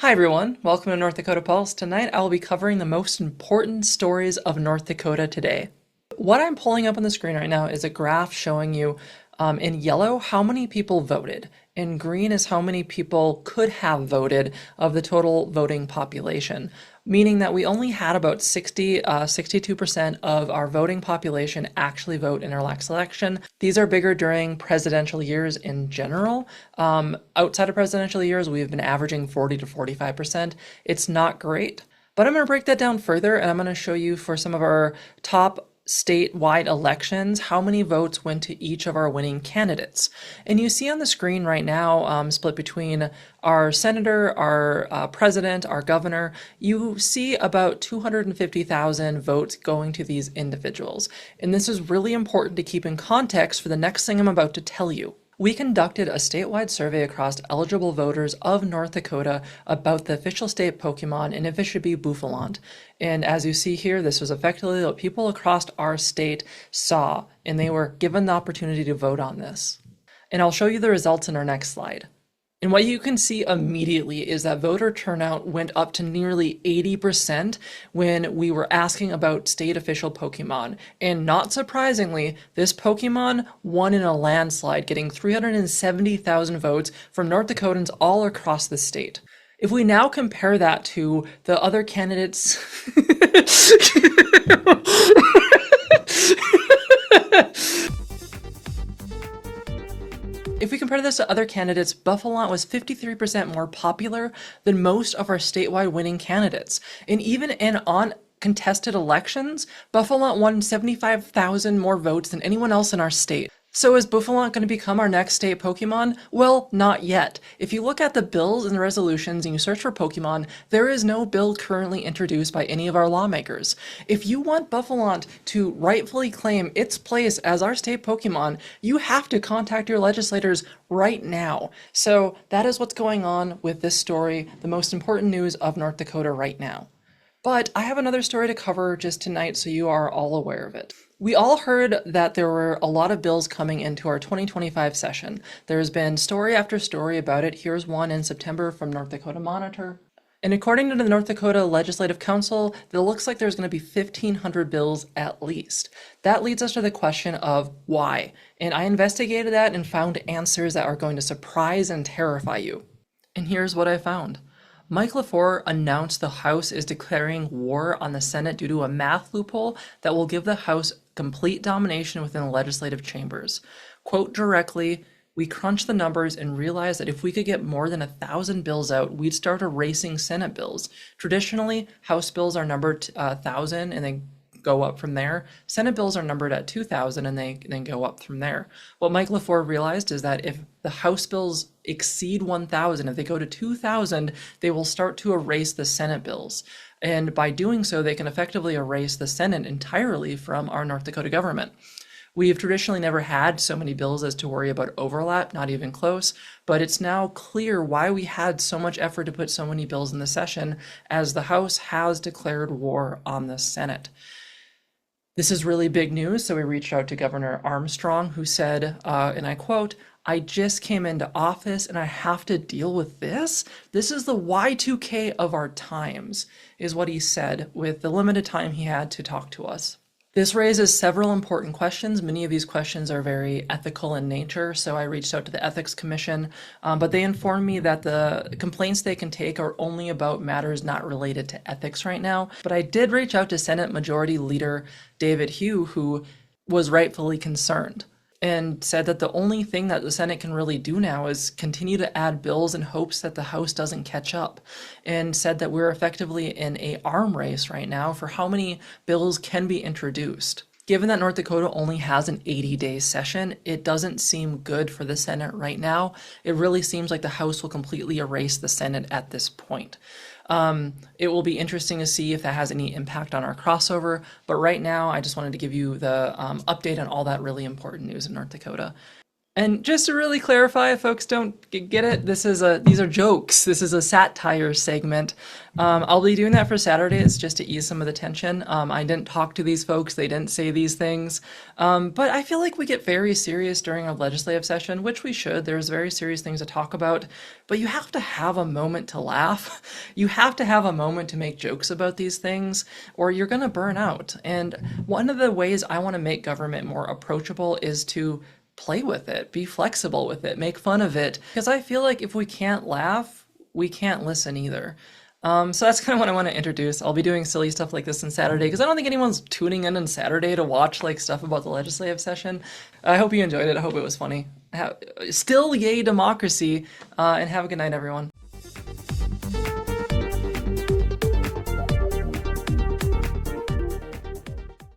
Hi everyone, welcome to North Dakota Pulse. Tonight I will be covering the most important stories of North Dakota today. What I'm pulling up on the screen right now is a graph showing you in yellow how many people voted. In green is how many people could have voted of the total voting population, meaning that we only had about 62% of our voting population actually vote in our last election. These are bigger during presidential years in general. Outside of presidential years, we've been averaging 40 to 45%. It's not great. But I'm going to break that down further, and I'm going to show you for some of our top statewide elections how many votes went to each of our winning candidates. And you see on the screen right now, split between our senator, our president, our governor, you see about 250,000 votes going to these individuals. And this is really important to keep in context for the next thing I'm about to tell you. We conducted a statewide survey across eligible voters of North Dakota about the official state Pokemon and if it should be Bouffalant. And as you see here, this was effectively what people across our state saw, and they were given the opportunity to vote on this. And I'll show you the results in our next slide. And what you can see immediately is that voter turnout went up to nearly 80% when we were asking about state official Pokemon. And not surprisingly, this Pokemon won in a landslide, getting 370,000 votes from North Dakotans all across the state. If we now compare that to the other candidates... If we compare this to other candidates, Bouffalant was 53% more popular than most of our statewide winning candidates. And even in contested elections, Bouffalant won 75,000 more votes than anyone else in our state. So is Bouffalant going to become our next state Pokemon? Well, not yet. If you look at the bills and the resolutions and you search for Pokemon, there is no bill currently introduced by any of our lawmakers. If you want Bouffalant to rightfully claim its place as our state Pokemon, you have to contact your legislators right now. So that is what's going on with this story, the most important news of North Dakota right now. But I have another story to cover just tonight so you are all aware of it. We all heard that there were a lot of bills coming into our 2025 session. There's been story after story about it. Here's one in September from North Dakota Monitor. And according to the North Dakota Legislative Council, it looks like there's going to be 1,500 bills at least. That leads us to the question of why. And I investigated that and found answers that are going to surprise and terrify you. And here's what I found. Mike LaFleur announced the House is declaring war on the Senate due to a math loophole that will give the House complete domination within the legislative chambers. Quote directly, "We crunched the numbers and realized that if we could get more than 1,000 bills out, we'd start erasing Senate bills. Traditionally, House bills are numbered 1,000 and they go up from there. Senate bills are numbered at 2,000 and they then go up from there. What Mike LaFleur realized is that if the House bills exceed 1,000, if they go to 2,000, they will start to erase the Senate bills. And by doing so, they can effectively erase the Senate entirely from our North Dakota government. We've traditionally never had so many bills as to worry about overlap, not even close, but it's now clear why we had so much effort to put so many bills in the session, as the House has declared war on the Senate. This is really big news, so we reached out to Governor Armstrong, who said, and I quote, "I just came into office and I have to deal with this? This is the Y2K of our times," is what he said with the limited time he had to talk to us. This raises several important questions. Many of these questions are very ethical in nature, so I reached out to the Ethics Commission, but they informed me that the complaints they can take are only about matters not related to ethics right now. But I did reach out to Senate Majority Leader David Hugh, who was rightfully concerned, and said that the only thing that the Senate can really do now is continue to add bills in hopes that the House doesn't catch up, and said that we're effectively in an arm race right now for how many bills can be introduced. Given that North Dakota only has an 80-day session, it doesn't seem good for the Senate right now. It really seems like the House will completely erase the Senate at this point. It will be interesting to see if that has any impact on our crossover, but right now I just wanted to give you the update on all that really important news in North Dakota. And just to really clarify, if folks don't get it, these are jokes. This is a satire segment. I'll be doing that for Saturdays just to ease some of the tension. I didn't talk to these folks; they didn't say these things. But I feel like we get very serious during a legislative session, which we should. There's very serious things to talk about, but you have to have a moment to laugh. You have to have a moment to make jokes about these things, or you're gonna burn out. And one of the ways I want to make government more approachable is to play with it, be flexible with it, make fun of it. Because I feel like if we can't laugh, we can't listen either. So that's kind of what I want to introduce. I'll be doing silly stuff like this on Saturday because I don't think anyone's tuning in on Saturday to watch like stuff about the legislative session. I hope you enjoyed it. I hope it was funny. Still, yay democracy, and have a good night, everyone.